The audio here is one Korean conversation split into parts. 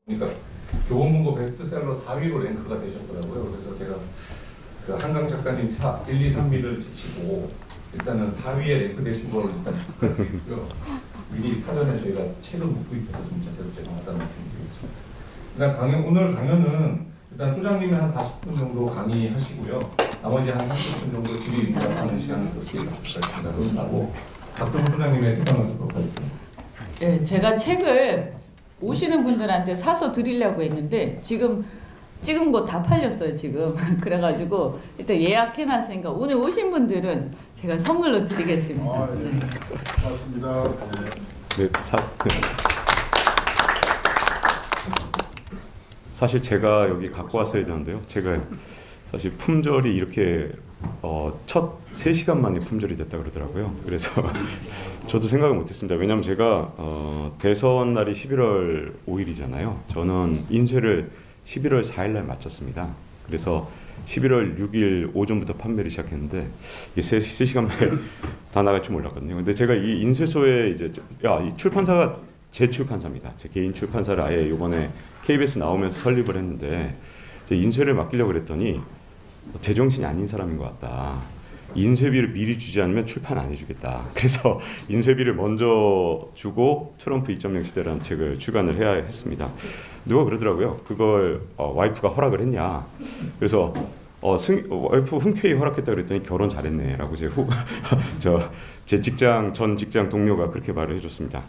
그러니까 교보문고 베스트셀러 4위로 랭크가 되셨더라고요. 그래서 제가 그 한강 작가님 1, 2, 3위를 제치고 일단은 4위에 랭크되신 걸 일단 축하드리고요. 미리 사전에 저희가 책을 못 구입해서 좀 자세로 죄송하다는 말씀드리겠습니다. 일단 오늘 강연은 일단 소장님이 한 40분 정도 강의하시고요. 나머지 한 30분 정도 질의응답하는 시간을 저희가 하고 박정우 소장님의 해당을 듣도록 하겠습니다. 네, 제가 책을 오시는 분들한테 사서 드리려고 했는데 지금 찍은 거 다 팔렸어요 지금. 그래가지고 일단 예약해놨으니까 오늘 오신 분들은 제가 선물로 드리겠습니다. 네. 고맙습니다. 네, 사실 제가 여기 갖고 왔어야 되는데요. 제가 사실 품절이 이렇게 첫 3시간 만에 품절이 됐다 그러더라고요. 그래서 저도 생각을 못했습니다. 왜냐하면 제가 대선 날이 11월 5일이잖아요. 저는 인쇄를 11월 4일 날 마쳤습니다. 그래서 11월 6일 오전부터 판매를 시작했는데 이게 3시간 만에 다 나갈 줄 몰랐거든요. 근데 제가 이 인쇄소에 이제 이 출판사가 제 출판사입니다. 제 개인 출판사를 아예 이번에 KBS 나오면서 설립을 했는데 제 인쇄를 맡기려고 그랬더니 제정신이 아닌 사람인 것 같다. 인쇄비를 미리 주지 않으면 출판 안 해주겠다. 그래서 인쇄비를 먼저 주고 트럼프 2.0 시대라는 책을 출간을 해야 했습니다. 누가 그러더라고요. 그걸 와이프가 허락을 했냐. 그래서 와이프 흔쾌히 허락했다 그랬더니 결혼 잘했네라고 제 전 직장 동료가 그렇게 말을 해줬습니다.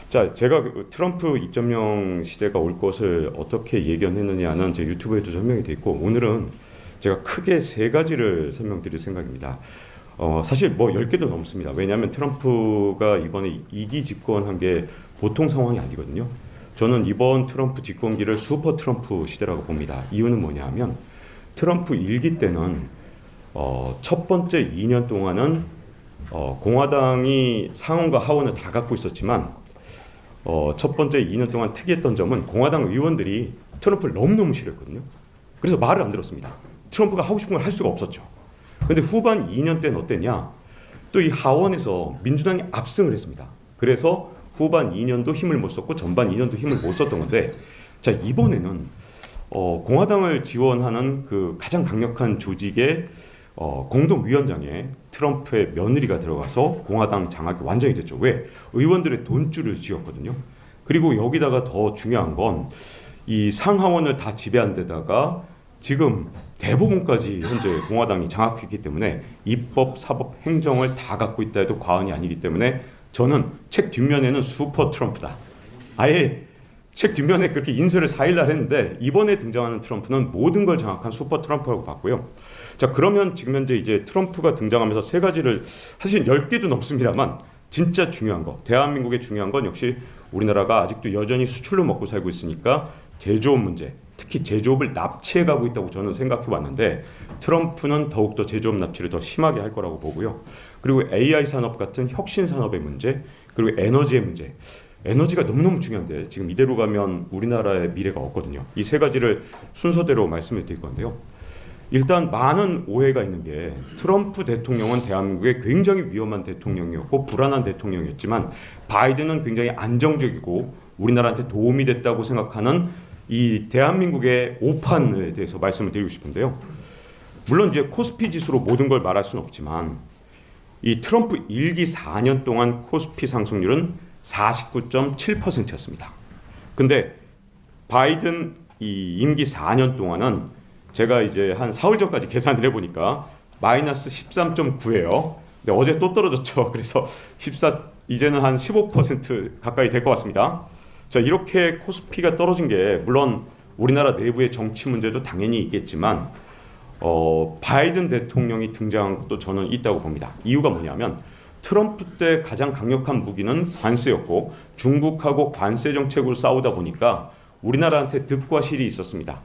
자, 제가 트럼프 2.0 시대가 올 것을 어떻게 예견했느냐는 제 유튜브에도 설명이 돼 있고 오늘은 제가 크게 3가지를 설명드릴 생각입니다. 사실 뭐 10개도 넘습니다. 왜냐하면 트럼프가 이번에 2기 집권한 게 보통 상황이 아니거든요. 저는 이번 트럼프 집권기를 슈퍼 트럼프 시대라고 봅니다. 이유는 뭐냐 하면 트럼프 1기 때는 첫 번째 2년 동안은 공화당이 상원과 하원을 다 갖고 있었지만 첫 번째 2년 동안 특이했던 점은 공화당 의원들이 트럼프를 너무너무 싫어했거든요. 그래서 말을 안 들었습니다. 트럼프가 하고 싶은 걸 할 수가 없었죠. 근데 후반 2년 때는 어땠냐? 또 이 하원에서 민주당이 압승을 했습니다. 그래서 후반 2년도 힘을 못 썼고 전반 2년도 힘을 못 썼던 건데 자, 이번에는 공화당을 지원하는 그 가장 강력한 조직의 공동위원장에 트럼프의 며느리가 들어가서 공화당 장악이 완전히 됐죠. 왜? 의원들의 돈줄을 쥐었거든요. 그리고 여기다가 더 중요한 건 이 상하원을 다 지배한 데다가 지금 대법원까지 현재 공화당이 장악했기 때문에 입법, 사법, 행정을 다 갖고 있다 해도 과언이 아니기 때문에 저는 책 뒷면에는 슈퍼 트럼프다. 아예 책 뒷면에 그렇게 인쇄를 4일날 했는데 이번에 등장하는 트럼프는 모든 걸 장악한 슈퍼 트럼프라고 봤고요. 자, 그러면 지금 현재 이제 트럼프가 등장하면서 3가지를 사실 10개도 넘습니다만 진짜 중요한 거, 대한민국의 중요한 건 역시 우리나라가 아직도 여전히 수출로 먹고 살고 있으니까 제조업 문제, 특히 제조업을 납치해 가고 있다고 저는 생각해 왔는데 트럼프는 더욱더 제조업 납치를 더 심하게 할 거라고 보고요. 그리고 AI 산업 같은 혁신 산업의 문제, 그리고 에너지의 문제. 에너지가 너무너무 중요한데 지금 이대로 가면 우리나라의 미래가 없거든요. 이 3가지를 순서대로 말씀을 드릴 건데요. 일단 많은 오해가 있는 게 트럼프 대통령은 대한민국의 굉장히 위험한 대통령이었고 불안한 대통령이었지만 바이든은 굉장히 안정적이고 우리나라한테 도움이 됐다고 생각하는 이 대한민국의 오판에 대해서 말씀을 드리고 싶은데요. 물론 이제 코스피 지수로 모든 걸 말할 수는 없지만 이 트럼프 1기 4년 동안 코스피 상승률은 49.7%였습니다. 근데 바이든 이 임기 4년 동안은 제가 이제 한 4월 전까지 계산을 해보니까 마이너스 13.9예요. 근데 어제 또 떨어졌죠. 그래서 이제는 한 15% 가까이 될 것 같습니다. 자, 이렇게 코스피가 떨어진 게 물론 우리나라 내부의 정치 문제도 당연히 있겠지만 바이든 대통령이 등장한 것도 저는 있다고 봅니다. 이유가 뭐냐면 트럼프 때 가장 강력한 무기는 관세였고 중국하고 관세 정책으로 싸우다 보니까 우리나라한테 득과 실이 있었습니다.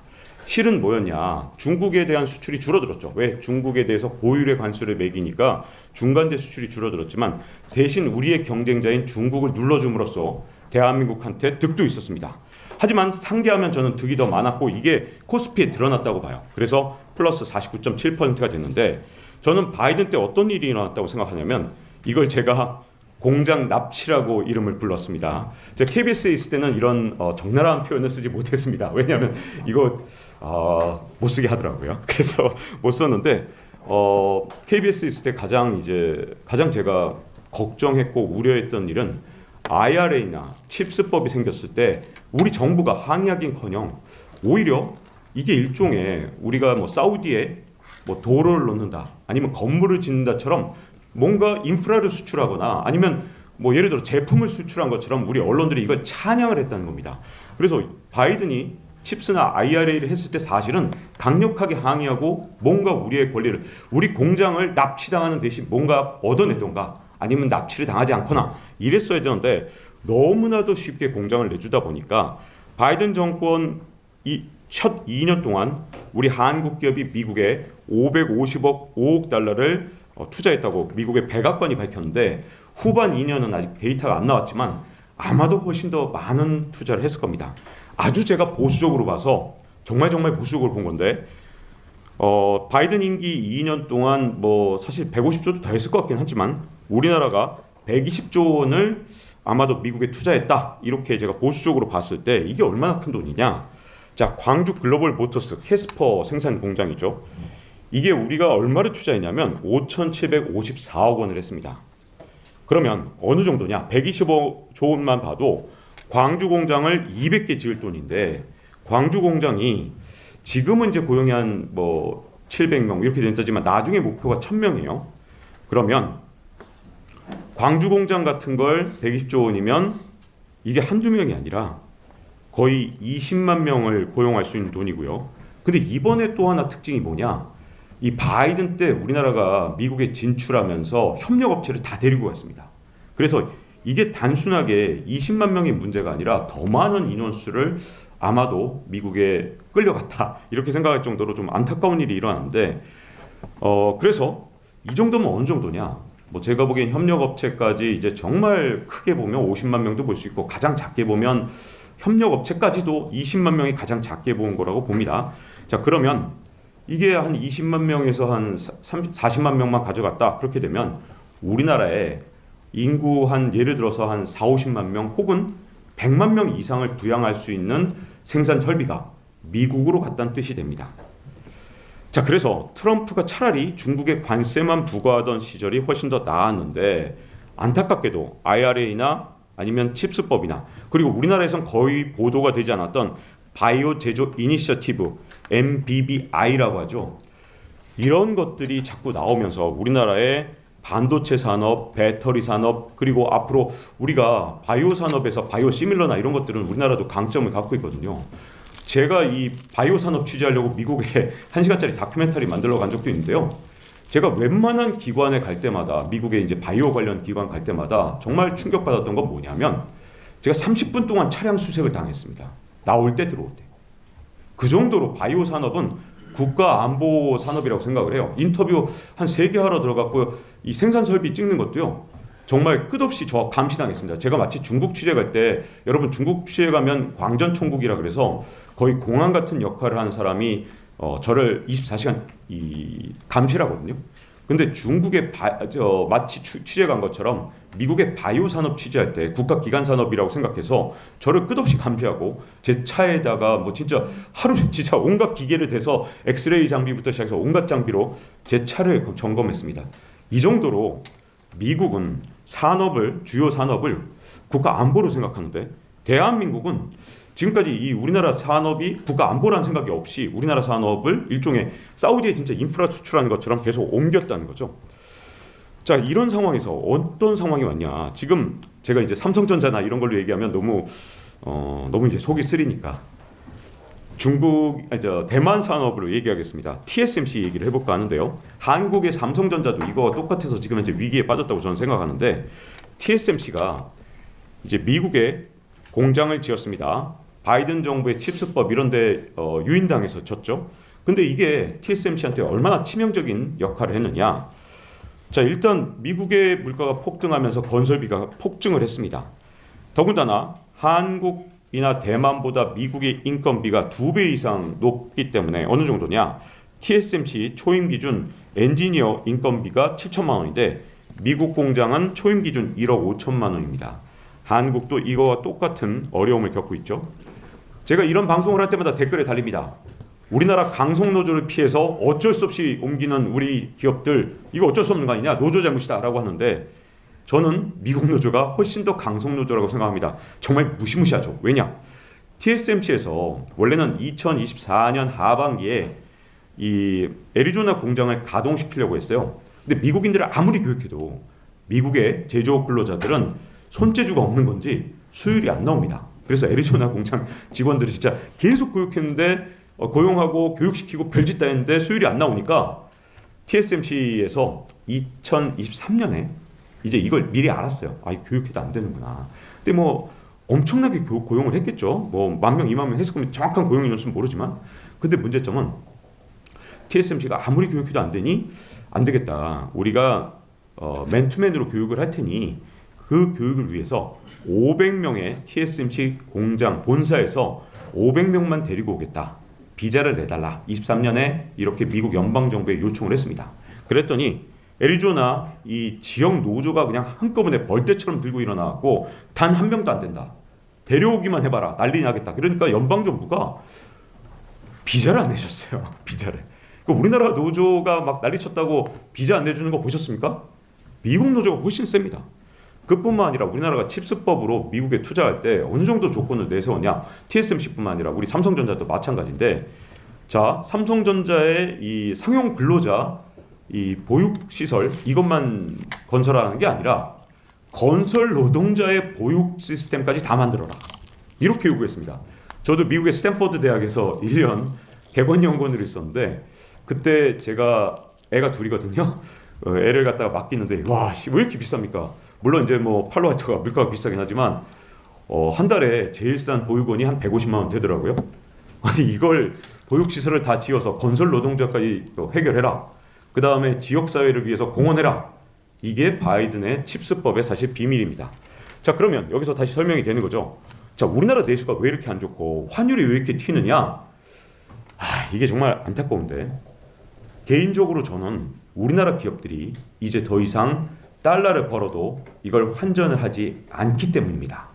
실은 뭐였냐? 중국에 대한 수출이 줄어들었죠. 왜? 중국에 대해서 고율의 관세를 매기니까 중간재 수출이 줄어들었지만 대신 우리의 경쟁자인 중국을 눌러줌으로써 대한민국한테 득도 있었습니다. 하지만 상대하면 저는 득이 더 많았고 이게 코스피에 드러났다고 봐요. 그래서 플러스 49.7%가 됐는데 저는 바이든 때 어떤 일이 일어났다고 생각하냐면 이걸 제가 공장 납치라고 이름을 불렀습니다. 제가 KBS에 있을 때는 이런 적나라한 표현을 쓰지 못했습니다. 왜냐하면 이거 못 쓰게 하더라고요. 그래서 못 썼는데 KBS에 있을 때 가장 제가 걱정했고 우려했던 일은 IRA나 칩스법이 생겼을 때 우리 정부가 항의하긴커녕 오히려 이게 일종의 우리가 뭐 사우디에 뭐 도로를 놓는다 아니면 건물을 짓는다처럼 뭔가 인프라를 수출하거나 아니면 뭐 예를 들어 제품을 수출한 것처럼 우리 언론들이 이걸 찬양을 했다는 겁니다. 그래서 바이든이 칩스나 IRA를 했을 때 사실은 강력하게 항의하고 뭔가 우리의 권리를 우리 공장을 납치당하는 대신 뭔가 얻어내던가 아니면 납치를 당하지 않거나 이랬어야 되는데 너무나도 쉽게 공장을 내주다 보니까 바이든 정권 첫 2년 동안 우리 한국 기업이 미국에 550억 달러를 투자했다고 미국의 백악관이 밝혔는데 후반 2년은 아직 데이터가 안 나왔지만 아마도 훨씬 더 많은 투자를 했을 겁니다. 아주 제가 보수적으로 봐서 정말 보수적으로 본 건데 바이든 임기 2년 동안 뭐 사실 150조도 더 했을 것 같긴 하지만 우리나라가 120조 원을 아마도 미국에 투자했다 이렇게 제가 보수적으로 봤을 때 이게 얼마나 큰 돈이냐. 자, 광주 글로벌 모터스 캐스퍼 생산 공장이죠. 이게 우리가 얼마를 투자했냐면 5,754억 원을 했습니다. 그러면 어느 정도냐? 125조 원만 봐도 광주 공장을 200개 지을 돈인데 광주 공장이 지금은 이제 고용이 한 뭐 700명 이렇게 된다지만 나중에 목표가 1000명이에요. 그러면 광주 공장 같은 걸 120조 원이면 이게 한두 명이 아니라 거의 20만 명을 고용할 수 있는 돈이고요. 근데 이번에 또 하나 특징이 뭐냐? 이 바이든 때 우리나라가 미국에 진출하면서 협력업체를 다 데리고 갔습니다. 그래서 이게 단순하게 20만 명의 문제가 아니라 더 많은 인원수를 아마도 미국에 끌려갔다 이렇게 생각할 정도로 좀 안타까운 일이 일어났는데 그래서 이 정도면 어느 정도냐? 뭐 제가 보기엔 협력업체까지 이제 정말 크게 보면 50만 명도 볼 수 있고 가장 작게 보면 협력업체까지도 20만 명이 가장 작게 본 거라고 봅니다. 자, 그러면 이게 한 20만 명에서 한 40만 명만 가져갔다 그렇게 되면 우리나라에 인구 한 예를 들어서 한 4, 50만 명 혹은 100만 명 이상을 부양할 수 있는 생산 설비가 미국으로 갔다는 뜻이 됩니다. 자, 그래서 트럼프가 차라리 중국에 관세만 부과하던 시절이 훨씬 더 나았는데 안타깝게도 IRA나 아니면 칩스법이나 그리고 우리나라에선 거의 보도가 되지 않았던 바이오 제조 이니셔티브 MBBI라고 하죠. 이런 것들이 자꾸 나오면서 우리나라의 반도체 산업, 배터리 산업 그리고 앞으로 우리가 바이오 산업에서 바이오 시밀러나 이런 것들은 우리나라도 강점을 갖고 있거든요. 제가 이 바이오 산업 취재하려고 미국에 1시간짜리 다큐멘터리 만들러 간 적도 있는데요. 제가 웬만한 기관에 갈 때마다 미국의 이제 바이오 관련 기관 갈 때마다 정말 충격받았던 건 뭐냐면 제가 30분 동안 차량 수색을 당했습니다. 나올 때 들어올 때. 그 정도로 바이오 산업은 국가 안보 산업이라고 생각을 해요. 인터뷰 한 3개 하러 들어갔고요. 이 생산 설비 찍는 것도요. 정말 끝없이 저 감시당했습니다. 제가 마치 중국 취재 갈 때 여러분 중국 취재 가면 광전총국이라 그래서 거의 공안 같은 역할을 하는 사람이 저를 24시간 감시를 하거든요. 근데 중국에 마치 취재 간 것처럼 미국의 바이오 산업 취재할 때 국가 기관 산업이라고 생각해서 저를 끝없이 감시하고 제 차에다가 뭐 진짜 하루 진짜 온갖 기계를 대서 엑스레이 장비부터 시작해서 온갖 장비로 제 차를 점검했습니다. 이 정도로 미국은 주요 산업을 국가 안보로 생각하는데 대한민국은 지금까지 이 우리나라 산업이 국가 안보라는 생각이 없이 우리나라 산업을 일종의 사우디에 진짜 인프라 수출하는 것처럼 계속 옮겼다는 거죠. 자, 이런 상황에서 어떤 상황이 왔냐? 지금 제가 이제 삼성전자나 이런 걸로 얘기하면 너무 이제 속이 쓰리니까 대만 산업으로 얘기하겠습니다. TSMC 얘기를 해볼까 하는데요. 한국의 삼성전자도 이거와 똑같아서 지금 현재 위기에 빠졌다고 저는 생각하는데 TSMC가 이제 미국에 공장을 지었습니다. 바이든 정부의 칩스법 이런데 유인당해서 졌죠. 근데 이게 TSMC한테 얼마나 치명적인 역할을 했느냐? 자, 일단 미국의 물가가 폭등하면서 건설비가 폭증을 했습니다. 더군다나 한국이나 대만보다 미국의 인건비가 2배 이상 높기 때문에 어느 정도냐? TSMC 초임 기준 엔지니어 인건비가 7천만 원인데 미국 공장은 초임 기준 1억 5천만 원입니다. 한국도 이거와 똑같은 어려움을 겪고 있죠. 제가 이런 방송을 할 때마다 댓글에 달립니다. 우리나라 강성노조를 피해서 어쩔 수 없이 옮기는 우리 기업들 이거 어쩔 수 없는 거 아니냐, 노조 잘못이다 라고 하는데 저는 미국 노조가 훨씬 더 강성노조라고 생각합니다. 정말 무시무시하죠. 왜냐? TSMC에서 원래는 2024년 하반기에 이 애리조나 공장을 가동시키려고 했어요. 근데 미국인들을 아무리 교육해도 미국의 제조업 근로자들은 손재주가 없는 건지 수율이 안 나옵니다. 그래서 애리조나 공장 직원들이 진짜 계속 교육했는데 고용하고 교육시키고 별짓 다 했는데 수율이 안 나오니까 TSMC에서 2023년에 이제 이걸 미리 알았어요. 아, 교육해도 안 되는구나. 근데 뭐 엄청나게 고용을 했겠죠. 뭐 10,000명, 20,000명 했을 거면 정확한 고용 인원수는 모르지만, 근데 문제점은 TSMC가 아무리 교육해도 안 되니 안 되겠다. 우리가 맨투맨으로 교육을 할 테니 그 교육을 위해서 500명의 TSMC 공장 본사에서 500명만 데리고 오겠다. 비자를 내달라. 23년에 이렇게 미국 연방정부에 요청을 했습니다. 그랬더니 애리조나 이 지역 노조가 그냥 한꺼번에 벌떼처럼 들고 일어나고 단 한 명도 안 된다. 데려오기만 해봐라. 난리 나겠다. 그러니까 연방정부가 비자를 안 내줬어요. 비자를. 우리나라 노조가 막 난리쳤다고 비자 안 내주는 거 보셨습니까? 미국 노조가 훨씬 셉니다. 그뿐만 아니라 우리나라가 칩스법으로 미국에 투자할 때 어느 정도 조건을 내세웠냐? TSMC뿐만 아니라 우리 삼성전자도 마찬가지인데, 자, 삼성전자의 이 상용 근로자 이 보육 시설 이것만 건설하는 게 아니라 건설 노동자의 보육 시스템까지 다 만들어라. 이렇게 요구했습니다. 저도 미국의 스탠퍼드 대학에서 1년 개건 연구원으로 있었는데 그때 제가 애가 둘이거든요. 애를 갖다가 맡기는데 와, 왜 이렇게 비쌉니까? 물론 이제 뭐 팔로알토가 물가가 비싸긴 하지만 한 달에 제일 싼 보육원이 한 150만 원 되더라고요. 아니 이걸 보육시설을 다 지어서 건설 노동자까지 해결해라. 그 다음에 지역사회를 위해서 공헌해라. 이게 바이든의 칩스법의 사실 비밀입니다. 자, 그러면 여기서 다시 설명이 되는 거죠. 자, 우리나라 내수가 왜 이렇게 안 좋고 환율이 왜 이렇게 튀느냐? 이게 정말 안타까운데 개인적으로 저는 우리나라 기업들이 이제 더 이상 달러를 벌어도 이걸 환전을 하지 않기 때문입니다.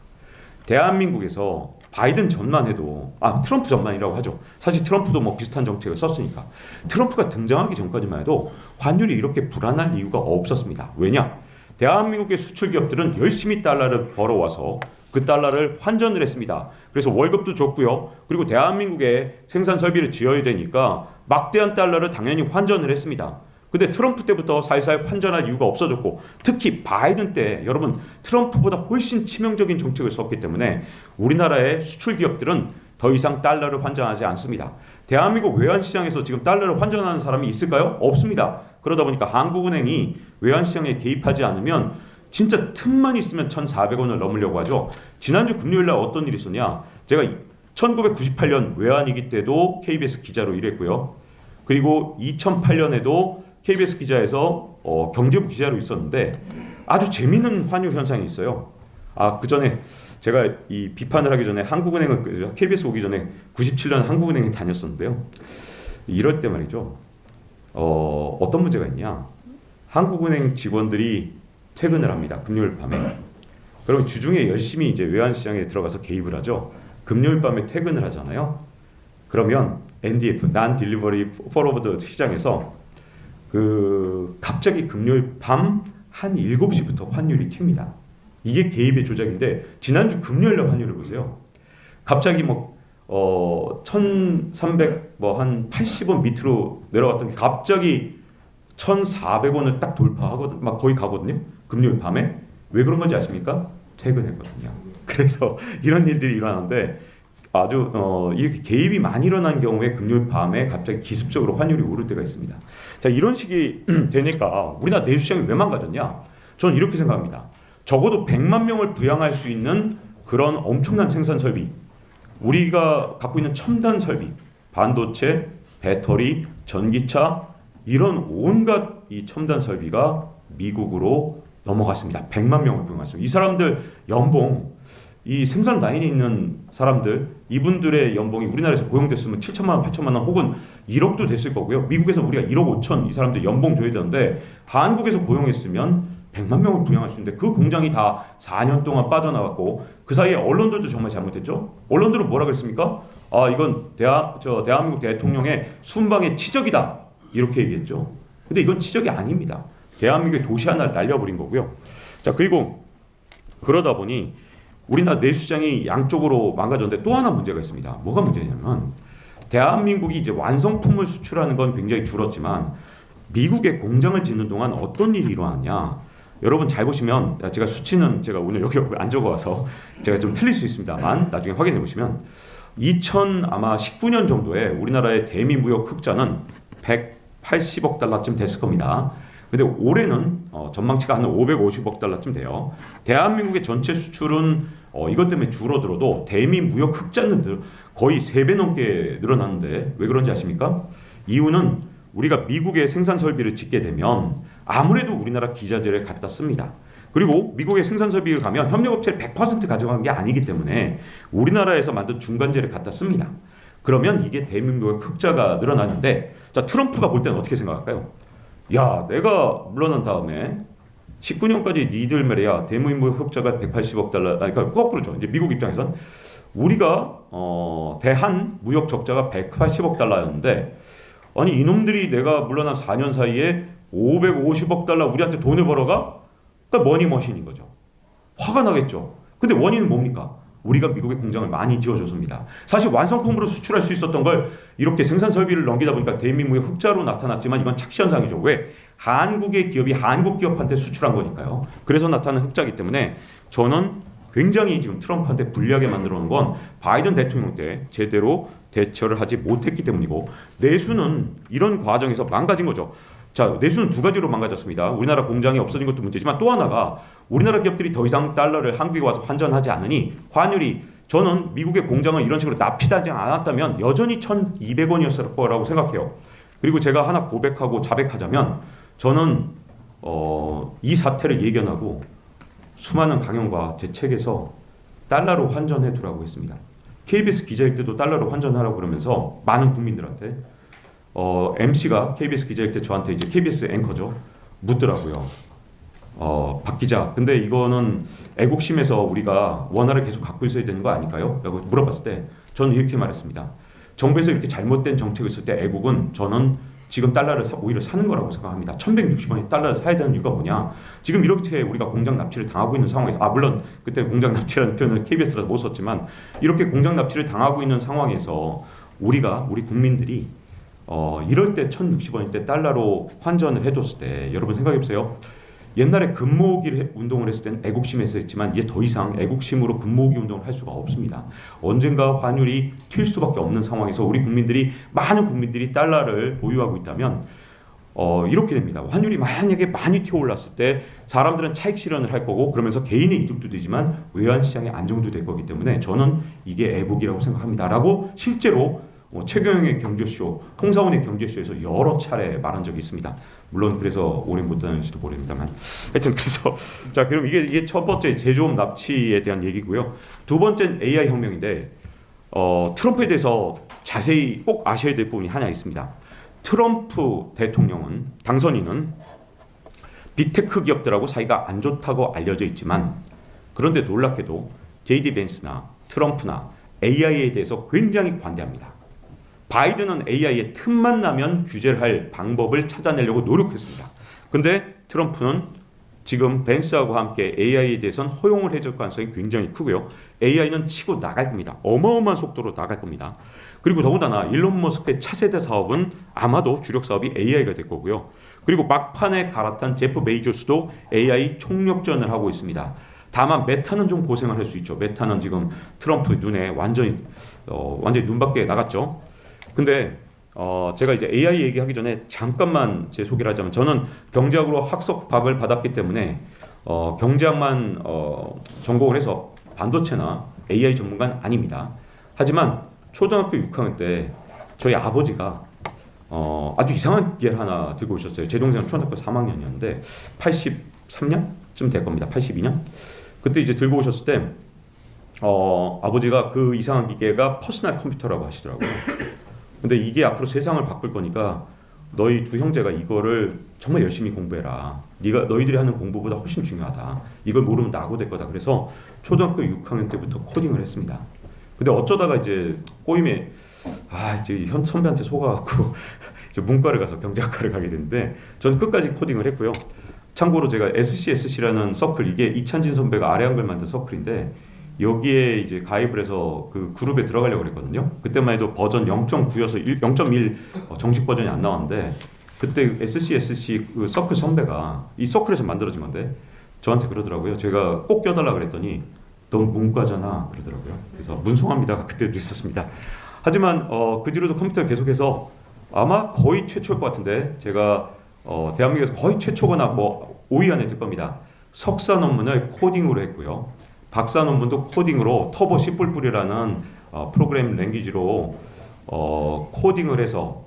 대한민국에서 바이든 전만 해도 트럼프 전만이라고 하죠. 사실 트럼프도 뭐 비슷한 정책을 썼으니까 트럼프가 등장하기 전까지만 해도 환율이 이렇게 불안할 이유가 없었습니다. 왜냐? 대한민국의 수출 기업들은 열심히 달러를 벌어와서 그 달러를 환전을 했습니다. 그래서 월급도 줬고요. 그리고 대한민국에 생산 설비를 지어야 되니까 막대한 달러를 당연히 환전을 했습니다. 근데 트럼프 때부터 살살 환전할 이유가 없어졌고, 특히 바이든 때 여러분 트럼프보다 훨씬 치명적인 정책을 썼기 때문에 우리나라의 수출 기업들은 더 이상 달러를 환전하지 않습니다. 대한민국 외환시장에서 지금 달러를 환전하는 사람이 있을까요? 없습니다. 그러다 보니까 한국은행이 외환시장에 개입하지 않으면 진짜 틈만 있으면 1,400원을 넘으려고 하죠. 지난주 금요일날 어떤 일이 있었냐? 제가 1998년 외환위기 때도 KBS 기자로 일했고요. 그리고 2008년에도 KBS 기자에서 경제부 기자로 있었는데 아주 재미있는 환율 현상이 있어요. 그 전에 제가 이 비판을 하기 전에 한국은행을 KBS 오기 전에 97년 한국은행에 다녔었는데요. 이럴 때 말이죠. 어떤 문제가 있냐? 한국은행 직원들이 퇴근을 합니다. 금요일 밤에. 그럼 주중에 열심히 이제 외환시장에 들어가서 개입을 하죠. 금요일 밤에 퇴근을 하잖아요. 그러면 NDF, Non-Delivery Forward 시장에서 갑자기 금요일 밤 한 7시부터 환율이 튑니다. 이게 개입의 조작인데 지난주 금요일날 환율을 보세요. 갑자기 1,300 한 80원 밑으로 내려갔던 게 갑자기 1,400원을 딱 돌파하거든, 막 거의 가거든요. 금요일 밤에. 왜 그런 건지 아십니까? 퇴근했거든요. 그래서 이런 일들이 일어나는데 아주 이렇게 개입이 많이 일어난 경우에 금요일 밤에 갑자기 기습적으로 환율이 오를 때가 있습니다. 자, 이런 식이 되니까 우리나라 내수시장이 왜 망가졌냐? 저는 이렇게 생각합니다. 적어도 100만 명을 부양할 수 있는 그런 엄청난 생산 설비, 우리가 갖고 있는 첨단 설비, 반도체, 배터리, 전기차, 이런 온갖 이 첨단 설비가 미국으로 넘어갔습니다. 100만 명을 부양했습니다. 이 사람들 연봉, 이 생산 라인에 있는 사람들, 이분들의 연봉이 우리나라에서 고용됐으면 7천만 원, 8천만 원 혹은 1억도 됐을 거고요. 미국에서 우리가 1억 5천 이 사람들 연봉 줘야 되는데 한국에서 고용했으면 100만 명을 분양할 수 있는데 그 공장이 다 4년 동안 빠져나갔고 그 사이에 언론들도 정말 잘못했죠. 언론들은 뭐라 그랬습니까? 아 이건 대한민국 대통령의 순방의 치적이다 이렇게 얘기했죠. 근데 이건 치적이 아닙니다. 대한민국의 도시 하나를 날려버린 거고요. 자 그리고 그러다 보니 우리나라 내수시장이 양쪽으로 망가졌는데 또 하나 문제가 있습니다. 뭐가 문제냐면 대한민국이 이제 완성품을 수출하는 건 굉장히 줄었지만 미국에 공장을 짓는 동안 어떤 일이 일어났냐? 여러분 잘 보시면 제가 수치는 제가 오늘 여기 안 적어와서 제가 좀 틀릴 수 있습니다만 나중에 확인해 보시면 2019년 정도에 우리나라의 대미 무역 흑자는 180억 달러쯤 됐을 겁니다. 근데 올해는 전망치가 한 550억 달러쯤 돼요. 대한민국의 전체 수출은 이것 때문에 줄어들어도 대미 무역 흑자는 거의 3배 넘게 늘어났는데 왜 그런지 아십니까? 이유는 우리가 미국의 생산 설비를 짓게 되면 아무래도 우리나라 기자재를 갖다 씁니다. 그리고 미국의 생산 설비를 가면 협력업체를 100% 가져간 게 아니기 때문에 우리나라에서 만든 중간재를 갖다 씁니다. 그러면 이게 대한민국의 흑자가 늘어나는데 자 트럼프가 볼 때는 어떻게 생각할까요? 야 내가 물러난 다음에 19년까지 니들 말이야 대한민국 흑자가 180억 달러 그러니까 거꾸로죠. 이제 미국 입장에선 우리가 대한 무역 적자가 180억 달러였는데 아니 이놈들이 내가 물러난 4년 사이에 550억 달러 우리한테 돈을 벌어가? 그러니까 머니머신인 거죠. 화가 나겠죠. 근데 원인은 뭡니까? 우리가 미국에 공장을 많이 지어줬습니다. 사실 완성품으로 수출할 수 있었던 걸 이렇게 생산 설비를 넘기다 보니까 대한민국의 흑자로 나타났지만 이건 착시현상이죠. 왜? 한국의 기업이 한국 기업한테 수출한 거니까요. 그래서 나타나는 흑자이기 때문에 저는 굉장히 지금 트럼프한테 불리하게 만들어 놓은 건 바이든 대통령 때 제대로 대처를 하지 못했기 때문이고 내수는 이런 과정에서 망가진 거죠. 자, 내수는 두 가지로 망가졌습니다. 우리나라 공장이 없어진 것도 문제지만 또 하나가 우리나라 기업들이 더 이상 달러를 한국에 와서 환전하지 않으니 환율이 저는 미국의 공장을 이런 식으로 납치하지 않았다면 여전히 1,200원이었을 거라고 생각해요. 그리고 제가 하나 고백하고 자백하자면 저는 이 사태를 예견하고 수많은 강연과 제 책에서 달러로 환전해 두라고 했습니다. KBS 기자일 때도 달러로 환전하라고 그러면서 많은 국민들한테 MC가 KBS 기자일 때 저한테 이제 KBS 앵커죠. 묻더라고요. 박 기자, 근데 이거는 애국심에서 우리가 원화를 계속 갖고 있어야 되는 거 아닐까요? 라고 물어봤을 때 저는 이렇게 말했습니다. 정부에서 이렇게 잘못된 정책을 쓸 때 애국은 저는 지금 달러를 오히려 사는 거라고 생각합니다. 1160원에 달러를 사야 되는 이유가 뭐냐? 지금 이렇게 우리가 공장 납치를 당하고 있는 상황에서 물론 그때 공장 납치라는 표현을 KBS라서 못 썼지만 이렇게 공장 납치를 당하고 있는 상황에서 우리 국민들이 이럴 때 1,060원일 때 달러로 환전을 해줬을 때 여러분 생각해보세요. 옛날에 금모으기 운동을 했을 때는 애국심에서 했지만 이제 더 이상 애국심으로 금모으기 운동을 할 수가 없습니다. 언젠가 환율이 튈 수밖에 없는 상황에서 우리 국민들이 많은 국민들이 달러를 보유하고 있다면 이렇게 됩니다. 환율이 만약에 많이 튀어올랐을 때 사람들은 차익 실현을 할 거고 그러면서 개인의 이득도 되지만 외환시장의 안정도 될 거기 때문에 저는 이게 애국이라고 생각합니다. 라고 실제로 최경영의 경제쇼, 홍사원의 경제쇼에서 여러 차례 말한 적이 있습니다. 물론 그래서 오래 못 다녔을지도 모릅니다만 하여튼 그래서 자 그럼 이게 첫 번째 제조업 납치에 대한 얘기고요. 두 번째는 AI 혁명인데 트럼프에 대해서 자세히 꼭 아셔야 될 부분이 하나 있습니다. 트럼프 대통령은 당선인은 빅테크 기업들하고 사이가 안 좋다고 알려져 있지만 그런데 놀랍게도 JD 벤츠나 트럼프나 AI에 대해서 굉장히 관대합니다. 바이든은 AI에 틈만 나면 규제를 할 방법을 찾아내려고 노력했습니다. 근데 트럼프는 지금 벤츠하고 함께 AI에 대해서는 허용을 해줄 가능성이 굉장히 크고요. AI는 치고 나갈 겁니다. 어마어마한 속도로 나갈 겁니다. 그리고 더군다나 일론 머스크의 차세대 사업은 아마도 주력 사업이 AI가 될 거고요. 그리고 막판에 갈아탄 제프 베이조스도 AI 총력전을 하고 있습니다. 다만 메타는 좀 고생을 할 수 있죠. 메타는 지금 트럼프 눈에 완전히 눈밖에 나갔죠. 근데 제가 이제 AI 얘기하기 전에 잠깐만 제 소개를 하자면 저는 경제학으로 학석박을 받았기 때문에 경제학만 전공을 해서 반도체나 AI 전문가는 아닙니다. 하지만 초등학교 6학년 때 저희 아버지가 아주 이상한 기계를 하나 들고 오셨어요. 제 동생은 초등학교 3학년이었는데 83년쯤 될 겁니다. 82년? 그때 이제 들고 오셨을 때 아버지가 그 이상한 기계가 퍼스널 컴퓨터라고 하시더라고요. 근데 이게 앞으로 세상을 바꿀 거니까 너희 두 형제가 이거를 정말 열심히 공부해라. 너희들이 하는 공부보다 훨씬 중요하다. 이걸 모르면 낙오될 거다. 그래서 초등학교 6학년 때부터 코딩을 했습니다. 근데 어쩌다가 이제 꼬임에 이제 현 선배한테 속아갖고 이제 문과를 가서 경제학과를 가게 됐는데 전 끝까지 코딩을 했고요. 참고로 제가 SCSC라는 서클, 이게 이찬진 선배가 아래 한글 만든 서클인데 여기에 이제 가입을 해서 그 그룹에 들어가려고 그랬거든요. 그때만 해도 버전 0.9여서 0.1 정식 버전이 안 나왔는데 그때 SCSC 그 서클 선배가 이 서클에서 만들어진 건데 저한테 그러더라고요. 제가 꼭 껴달라 그랬더니 넌 문과잖아 그러더라고요. 그래서 문송합니다가 그때도 있었습니다. 하지만 그 뒤로도 컴퓨터를 계속해서 아마 거의 최초일 것 같은데 제가 대한민국에서 거의 최초거나 뭐 5위 안에 들 겁니다. 석사 논문을 코딩으로 했고요. 박사 논문도 코딩으로 터보 C++이라는 프로그래밍 랭귀지로 코딩을 해서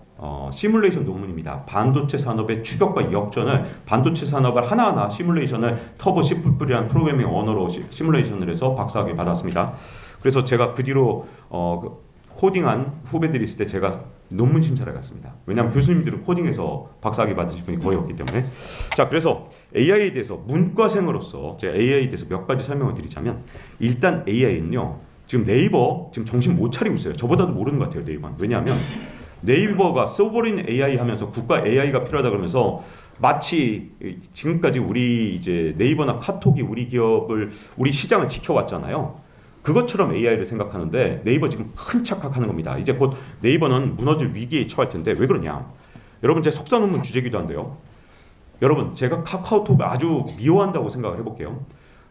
시뮬레이션 논문입니다. 반도체 산업의 추격과 역전을, 반도체 산업을 하나하나 시뮬레이션을 터보 C++이라는 프로그래밍 언어로 시뮬레이션을 해서 박사학위 받았습니다. 그래서 제가 그 뒤로 코딩한 후배들이 있을 때 제가 논문 심사를 갔습니다. 왜냐하면 교수님들은 코딩해서 박사학위 받으신 분이 거의 없기 때문에. 자, 그래서 AI에 대해서 문과생으로서 제가 AI에 대해서 몇 가지 설명을 드리자면, 일단 AI는요 지금 네이버 지금 정신 못 차리고 있어요. 저보다도 모르는 것 같아요, 네이버는. 왜냐하면 네이버가 소버린 AI 하면서 국가 AI가 필요하다 그러면서 마치 지금까지 우리 이제 네이버나 카톡이 우리 기업을, 우리 시장을 지켜왔잖아요. 그것처럼 AI를 생각하는데 네이버 지금 큰 착각하는 겁니다. 이제 곧 네이버는 무너질 위기에 처할 텐데 왜 그러냐? 여러분, 제 석사 논문 주제기도 한데요. 여러분, 제가 카카오톡을 아주 미워한다고 생각을 해볼게요.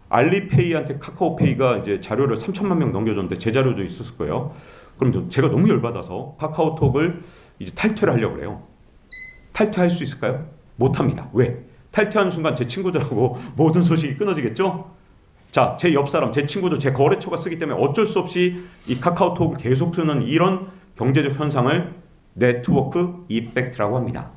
알리페이한테 카카오페이가 이제 자료를 3천만 명 넘겨줬는데 제 자료도 있었을 거예요. 그럼 제가 너무 열받아서 카카오톡을 이제 탈퇴를 하려고 그래요. 탈퇴할 수 있을까요? 못합니다. 왜? 탈퇴하는 순간 제 친구들하고 모든 소식이 끊어지겠죠? 자, 제 옆 사람, 제 친구들, 제 거래처가 쓰기 때문에 어쩔 수 없이 이 카카오톡을 계속 쓰는 이런 경제적 현상을 네트워크 이펙트라고 합니다.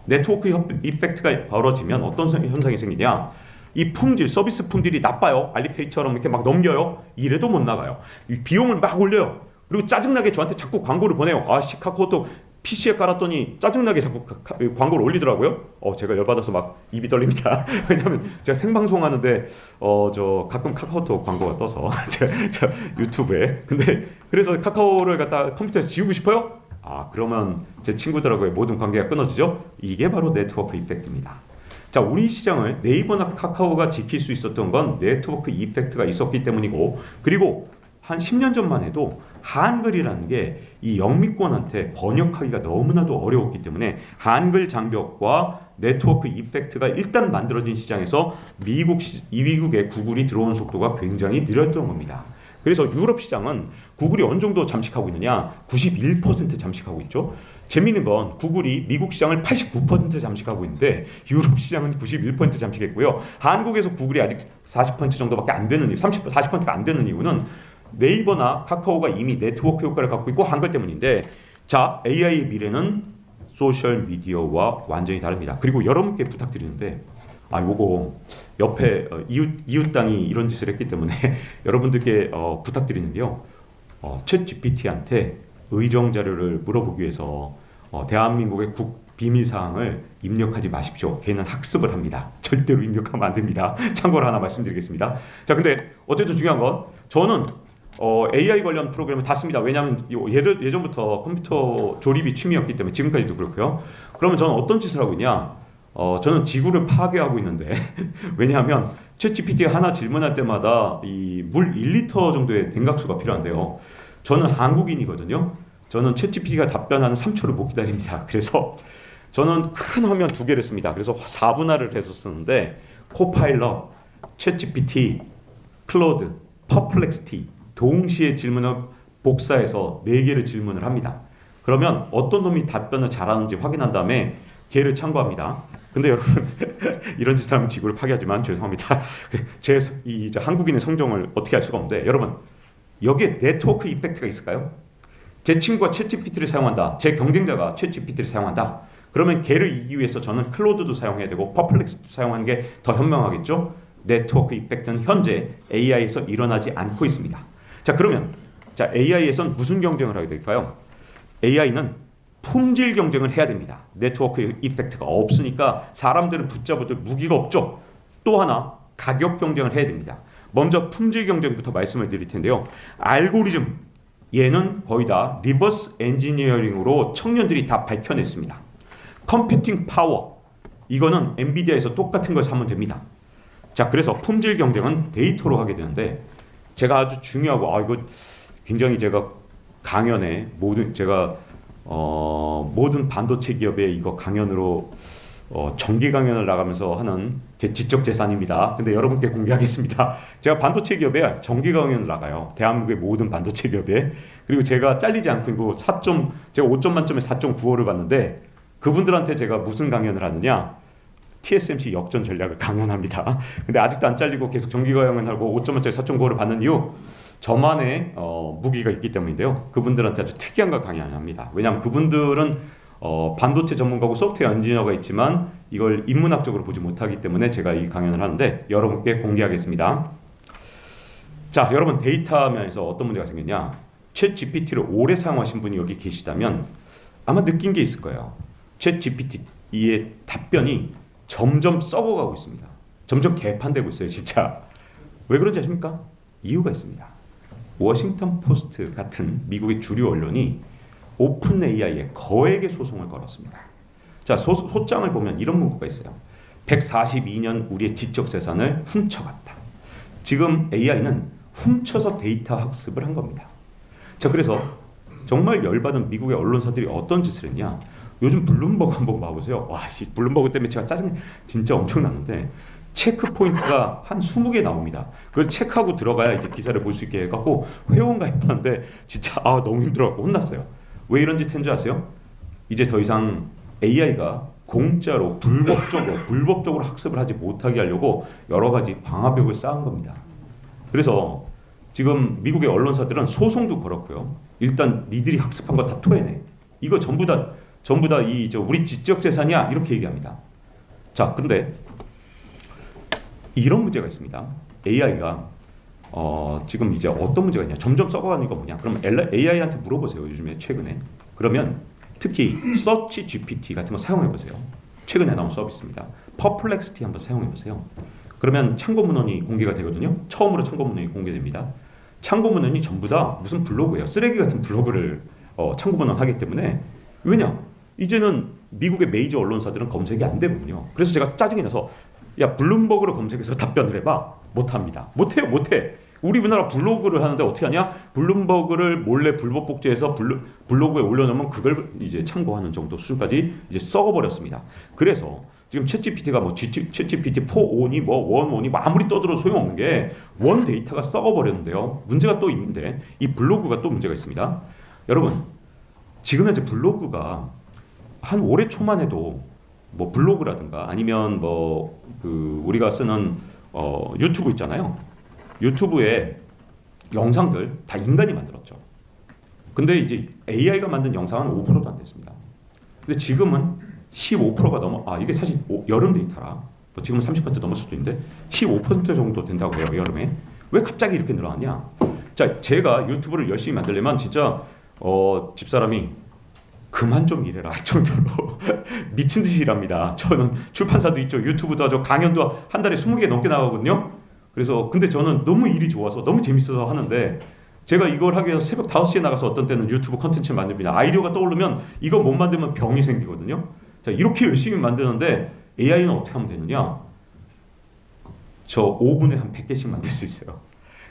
네트워크 이펙트가 벌어지면 어떤 현상이 생기냐? 이 품질, 서비스 품질이 나빠요. 알리페이처럼 이렇게 막 넘겨요. 이래도 못 나가요. 이 비용을 막 올려요. 그리고 짜증나게 저한테 자꾸 광고를 보내요. 카카오톡 PC에 깔았더니 짜증나게 자꾸 광고를 올리더라고요. 제가 열받아서 막 입이 떨립니다. 왜냐하면 제가 생방송 하는데 저 가끔 카카오톡 광고가 떠서 제 유튜브에. 근데 그래서 카카오를 갖다 컴퓨터에서 지우고 싶어요? 그러면 제 친구들하고의 모든 관계가 끊어지죠. 이게 바로 네트워크 이펙트입니다. 자, 우리 시장을 네이버나 카카오가 지킬 수 있었던 건 네트워크 이펙트가 있었기 때문이고, 그리고 한 10년 전만 해도 한글이라는 게 이 영미권한테 번역하기가 너무나도 어려웠기 때문에 한글 장벽과 네트워크 이펙트가 일단 만들어진 시장에서 미국의 구글이 들어온 속도가 굉장히 느렸던 겁니다. 그래서 유럽 시장은 구글이 어느 정도 잠식하고 있느냐? 91% 잠식하고 있죠. 재미있는 건 구글이 미국 시장을 89% 잠식하고 있는데 유럽 시장은 91% 잠식했고요. 한국에서 구글이 아직 40% 정도밖에 안 되는 이유, 40%가 안 되는 이유는 네이버나 카카오가 이미 네트워크 효과를 갖고 있고 한글 때문인데, 자, AI의 미래는 소셜 미디어와 완전히 다릅니다. 그리고 여러분께 부탁드리는데, 요거 옆에 이웃 당이 이런 짓을 했기 때문에 여러분들께 부탁드리는데요. 챗 GPT한테 의정 자료를 물어보기 위해서 대한민국의 비밀 사항을 입력하지 마십시오. 걔는 학습을 합니다. 절대로 입력하면 안 됩니다. 참고로 하나 말씀드리겠습니다. 자, 근데 어쨌든 중요한 건 저는 AI 관련 프로그램을 다 씁니다. 왜냐하면 예전부터 컴퓨터 조립이 취미였기 때문에 지금까지도 그렇고요. 그러면 저는 어떤 짓을 하고 있냐? 저는 지구를 파괴하고 있는데 왜냐하면 챗GPT가 하나 질문할 때마다 이 물 1리터 정도의 냉각수가 필요한데요. 저는 한국인이거든요. 저는 챗GPT가 답변하는 3초를 못 기다립니다. 그래서 저는 큰 화면 2개를 씁니다. 그래서 4분할을 해서 쓰는데 코파일럿, 챗GPT, 클로드, 퍼플렉시티 동시에 질문을 복사해서 4개를 질문을 합니다. 그러면 어떤 놈이 답변을 잘하는지 확인한 다음에 걔를 참고합니다. 근데 여러분 이런 짓을 하면 지구를 파괴하지만 죄송합니다. 제 한국인의 성정을 어떻게 할 수가 없는데, 여러분 여기에 네트워크 이펙트가 있을까요? 제 친구가 챗GPT를 사용한다. 제 경쟁자가 챗GPT를 사용한다. 그러면 걔를 이기기 위해서 저는 클로드도 사용해야 되고 퍼플렉스도 사용하는 게 더 현명하겠죠? 네트워크 이펙트는 현재 AI에서 일어나지 않고 있습니다. 자, 그러면 AI에선 무슨 경쟁을 하게 될까요? AI는 품질 경쟁을 해야 됩니다. 네트워크 이펙트가 없으니까 사람들을 붙잡을 무기가 없죠. 또 하나 가격 경쟁을 해야 됩니다. 먼저 품질 경쟁부터 말씀을 드릴 텐데요. 알고리즘 얘는 거의 다 리버스 엔지니어링으로 청년들이 다 밝혀냈습니다. 컴퓨팅 파워 이거는 엔비디아에서 똑같은 걸 사면 됩니다. 자, 그래서 품질 경쟁은 데이터로 하게 되는데 제가 아주 중요하고 이거 굉장히 제가 강연에 모든 반도체 기업에 이거 강연으로 정기 강연을 나가면서 하는 제 지적 재산입니다. 근데 여러분께 공개하겠습니다. 제가 반도체 기업에 정기 강연을 나가요. 대한민국의 모든 반도체 기업에. 그리고 제가 잘리지 않고 이거 제가 5점 만점에 4.95를 받는데 그분들한테 제가 무슨 강연을 하느냐? TSMC 역전 전략을 강연합니다. 근데 아직도 안 잘리고 계속 정기 강연을 하고 5점 만점에 4.95를 받는 이유 저만의 무기가 있기 때문인데요. 그분들한테 아주 특이한 걸 강연합니다. 왜냐하면 그분들은 반도체 전문가고 소프트웨어 엔지니어가 있지만 이걸 인문학적으로 보지 못하기 때문에 제가 이 강연을 하는데 여러분께 공개하겠습니다. 자, 여러분 데이터 면에서 어떤 문제가 생겼냐? 챗 GPT를 오래 사용하신 분이 여기 계시다면 아마 느낀 게 있을 거예요. 챗 GPT의 답변이 점점 썩어가고 있습니다. 점점 개판되고 있어요. 진짜. 왜 그런지 아십니까? 이유가 있습니다. 워싱턴 포스트 같은 미국의 주류 언론이 오픈 AI에 거액의 소송을 걸었습니다. 자, 소장을 보면 이런 문구가 있어요. 142년 우리의 지적 재산을 훔쳐갔다. 지금 AI는 훔쳐서 데이터 학습을 한 겁니다. 자, 그래서 정말 열받은 미국의 언론사들이 어떤 짓을 했냐? 요즘 블룸버그 한번 봐보세요. 와, 블룸버그 때문에 제가 짜증이 진짜 엄청나는데 체크 포인트가 한 20개 나옵니다. 그걸 체크하고 들어가야 이제 기사를 볼 수 있게 해갖고 회원 가입하는데 진짜 너무 힘들어갖고 혼났어요. 왜 이런 짓 했는지 아세요? 이제 더 이상 AI가 공짜로 불법적으로 학습을 하지 못하게 하려고 여러 가지 방화벽을 쌓은 겁니다. 그래서 지금 미국의 언론사들은 소송도 걸었고요. 일단 니들이 학습한 거 다 토해내. 이거 전부 다 우리 지적 재산이야 이렇게 얘기합니다. 자, 그런데 이런 문제가 있습니다. AI가 지금 이제 어떤 문제가 있냐? 점점 썩어가는 거 뭐냐? 그럼 AI한테 물어보세요. 요즘에 최근에. 그러면 특히 서치 GPT 같은 거 사용해 보세요. 최근에 나온 서비스입니다. 퍼플렉시티 한번 사용해 보세요. 그러면 참고 문헌이 공개가 되거든요. 처음으로 참고 문헌이 공개됩니다. 참고 문헌이 전부 다 무슨 블로그예요. 쓰레기 같은 블로그를 참고 문헌 하기 때문에 왜냐? 이제는 미국의 메이저 언론사들은 검색이 안 되거든요. 그래서 제가 짜증이 나서 야, 블룸버그로 검색해서 답변을 해봐. 못합니다. 못해. 우리나라 블로그를 하는데 어떻게 하냐? 블룸버그를 몰래 불법 복제해서 블로그에 올려놓으면 그걸 이제 참고하는 정도 수준까지 이제 썩어버렸습니다. 그래서 지금 챗GPT가 챗GPT 4.5니 1.5니 아무리 떠들어도 소용없는 게 원 데이터가 썩어버렸는데요. 문제가 또 있는데 이 블로그가 또 문제가 있습니다. 여러분, 지금 현재 블로그가 한 올해 초만 해도 뭐 블로그라든가 아니면 우리가 쓰는 유튜브 있잖아요. 유튜브에 영상들 다 인간이 만들었죠. 근데 이제 AI가 만든 영상은 5%도 안 됐습니다. 근데 지금은 15%가 넘어. 이게 사실 여름 데이터라. 지금은 30% 넘을 수도 있는데 15% 정도 된다고 해요. 여름에. 왜 갑자기 이렇게 늘어났냐? 자, 제가 유튜브를 열심히 만들려면 진짜 집사람이 그만 좀 일해라 정도로 미친 듯이 일합니다. 저는 출판사도 있죠. 유튜브도 하죠. 강연도 한 달에 20개 넘게 나가거든요. 그래서 근데 저는 너무 일이 좋아서 너무 재밌어서 하는데 제가 이걸 하기 위해서 새벽 5시에 나가서 어떤 때는 유튜브 컨텐츠를 만듭니다. 아이디어가 떠오르면 이거 못 만들면 병이 생기거든요. 자, 이렇게 열심히 만드는데 AI는 어떻게 하면 되느냐? 저 5분에 한 100개씩 만들 수 있어요.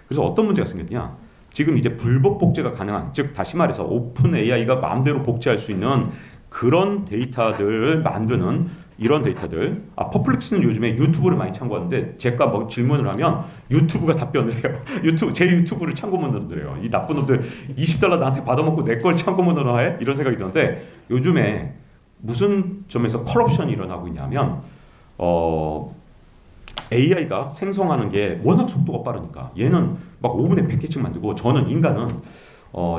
그래서 어떤 문제가 생겼냐? 지금 이제 불법 복제가 가능한, 즉 다시 말해서 오픈 AI가 마음대로 복제할 수 있는 그런 데이터들을 만드는 이런 데이터들. 퍼플렉스는 요즘에 유튜브를 많이 참고하는데 제가 뭐 질문을 하면 유튜브가 답변을 해요. 제 유튜브를 참고문으로 해요. 이 나쁜 놈들 $20 나한테 받아먹고 내 걸 참고문으로 해? 이런 생각이 드는데 요즘에 무슨 점에서 컬럽션이 일어나고 있냐면 AI가 생성하는 게 워낙 속도가 빠르니까 얘는 막 5분에 100개씩 만들고 저는 인간은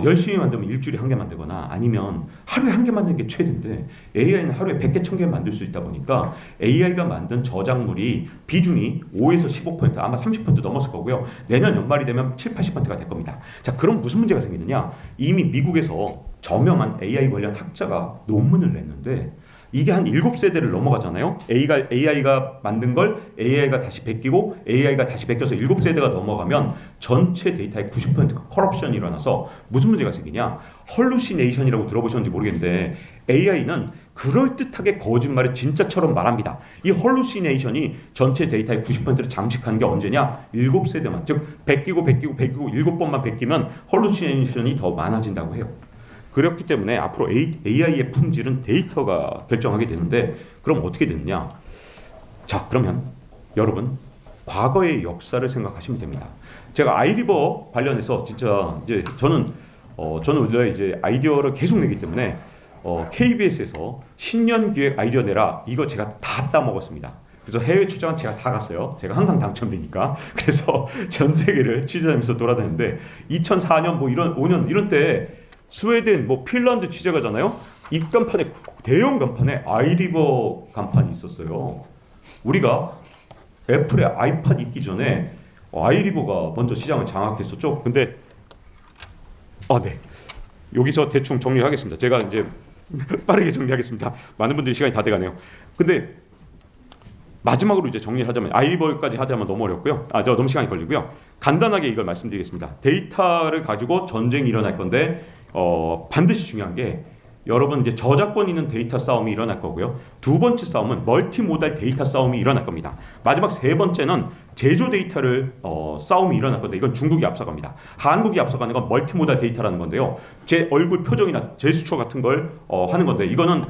열심히 만들면 일주일에 1개 만들거나 아니면 하루에 1개 만드는 게 최대인데 AI는 하루에 100개, 1000개 만들 수 있다 보니까 AI가 만든 저작물이 비중이 5에서 15% 아마 30% 넘었을 거고요. 내년 연말이 되면 7, 80%가 될 겁니다. 자, 그럼 무슨 문제가 생기느냐? 이미 미국에서 저명한 AI 관련 학자가 논문을 냈는데 이게 한 7세대를 넘어가잖아요. AI가 만든 걸 AI가 다시 베끼고 AI가 다시 베껴서 7세대가 넘어가면 전체 데이터의 90%가 커럽션이 일어나서 무슨 문제가 생기냐? 헐루시네이션이라고 들어보셨는지 모르겠는데 AI는 그럴듯하게 거짓말을 진짜처럼 말합니다. 이 헐루시네이션이 전체 데이터의 90%를 잠식하는 게 언제냐? 7세대만. 즉 베끼고 7번만 베끼면 헐루시네이션이 더 많아진다고 해요. 그렇기 때문에 앞으로 AI의 품질은 데이터가 결정하게 되는데 그럼 어떻게 되느냐? 자, 그러면 여러분 과거의 역사를 생각하시면 됩니다. 제가 아이리버 관련해서 진짜 이제 저는 원래 이제 아이디어를 계속 내기 때문에 KBS에서 신년기획 아이디어 내라 이거 제가 다 따먹었습니다. 그래서 해외 출장은 제가 다 갔어요. 제가 항상 당첨되니까. 그래서 전 세계를 취재하면서 돌아다녔는데 2004년 뭐 이런 5년 이런 때 스웨덴 뭐 핀란드 취재 가잖아요. 입간판에 대형 간판에 아이리버 간판이 있었어요. 우리가 애플의 아이팟 있기 전에 아이리버가 먼저 시장을 장악했었죠. 근데 네. 여기서 대충 정리하겠습니다. 제가 이제 빠르게 정리하겠습니다. 많은 분들이 시간이 다 돼가네요. 근데 마지막으로 이제 정리를 하자면 아이리버까지 하자면 너무 어렵고요. 너무 시간이 걸리고요. 간단하게 이걸 말씀드리겠습니다. 데이터를 가지고 전쟁이 일어날 건데 반드시 중요한 게 여러분 이제 저작권 있는 데이터 싸움이 일어날 거고요. 두 번째 싸움은 멀티모달 데이터 싸움이 일어날 겁니다. 마지막 세 번째는 제조 데이터를 싸움이 일어날 건데 이건 중국이 앞서갑니다. 한국이 앞서가는 건 멀티모달 데이터라는 건데요. 제 얼굴 표정이나 제스처 같은 걸 하는 건데 이거는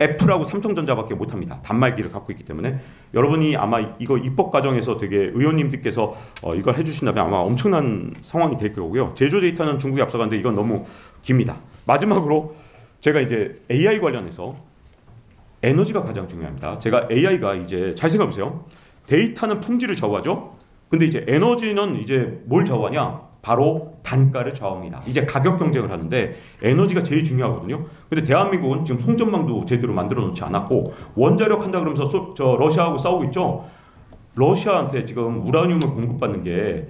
애플하고 삼성전자밖에 못합니다. 단말기를 갖고 있기 때문에 여러분이 아마 이거 입법 과정에서 되게 의원님들께서 이걸 해주신다면 아마 엄청난 상황이 될 거고요. 제조 데이터는 중국이 앞서가는데 이건 너무 깁니다. 마지막으로 제가 이제 AI 관련해서 에너지가 가장 중요합니다. 제가 AI가 이제 잘 생각해보세요. 데이터는 품질을 좌우하죠. 근데 이제 에너지는 이제 뭘 좌우하냐? 바로 단가를 좌우합니다. 이제 가격 경쟁을 하는데 에너지가 제일 중요하거든요. 근데 대한민국은 지금 송전망도 제대로 만들어 놓지 않았고 원자력 한다 그러면서 러시아하고 싸우고 있죠. 러시아한테 지금 우라늄을 공급받는 게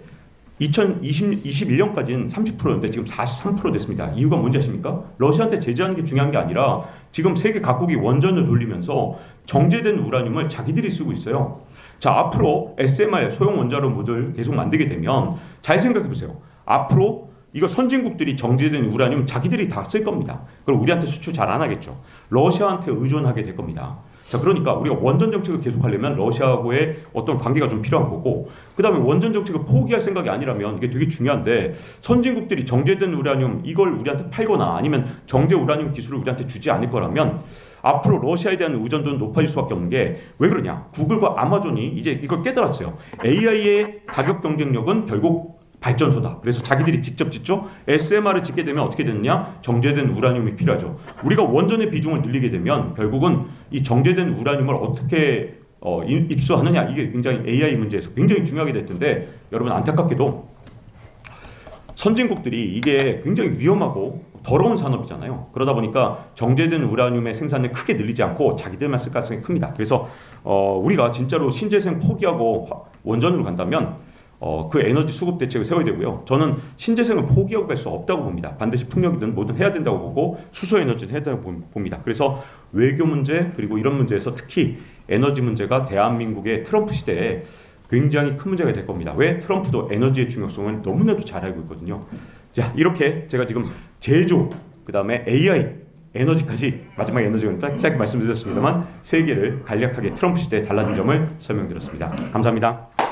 2021년까지는 30%였는데 지금 43% 됐습니다. 이유가 뭔지 아십니까? 러시아한테 제재하는 게 중요한 게 아니라 지금 세계 각국이 원전을 돌리면서 정제된 우라늄을 자기들이 쓰고 있어요. 자, 앞으로 SMR 소형 원자로 모듈 계속 만들게 되면 잘 생각해 보세요. 앞으로 이거 선진국들이 정제된 우라늄 자기들이 다 쓸 겁니다. 그럼 우리한테 수출 잘 안 하겠죠. 러시아한테 의존하게 될 겁니다. 자, 그러니까 우리가 원전 정책을 계속하려면 러시아하고의 어떤 관계가 좀 필요한 거고, 그 다음에 원전 정책을 포기할 생각이 아니라면 이게 되게 중요한데 선진국들이 정제된 우라늄 이걸 우리한테 팔거나 아니면 정제 우라늄 기술을 우리한테 주지 않을 거라면 앞으로 러시아에 대한 의존도는 높아질 수밖에 없는 게 왜 그러냐? 구글과 아마존이 이제 이걸 깨달았어요. AI의 가격 경쟁력은 결국 발전소다. 그래서 자기들이 직접 짓죠. SMR을 짓게 되면 어떻게 되느냐? 정제된 우라늄이 필요하죠. 우리가 원전의 비중을 늘리게 되면 결국은 이 정제된 우라늄을 어떻게 입수하느냐, 이게 굉장히 AI 문제에서 굉장히 중요하게 될 텐데 여러분 안타깝게도 선진국들이 이게 굉장히 위험하고 더러운 산업이잖아요. 그러다 보니까 정제된 우라늄의 생산을 크게 늘리지 않고 자기들만 쓸 가능성이 큽니다. 그래서 우리가 진짜로 신재생 포기하고 원전으로 간다면 그 에너지 수급 대책을 세워야 되고요. 저는 신재생을 포기하고 갈 수 없다고 봅니다. 반드시 풍력이든 뭐든 해야 된다고 보고 수소 에너지는 해야 된다고 봅니다. 그래서 외교 문제 그리고 이런 문제에서 특히 에너지 문제가 대한민국의 트럼프 시대에 굉장히 큰 문제가 될 겁니다. 왜? 트럼프도 에너지의 중요성을 너무나도 잘 알고 있거든요. 자, 이렇게 제가 지금 제조, 그 다음에 AI, 에너지까지 마지막 에너지는 짧게 말씀드렸습니다만 세 개를 간략하게 트럼프 시대에 달라진 점을 설명드렸습니다. 감사합니다.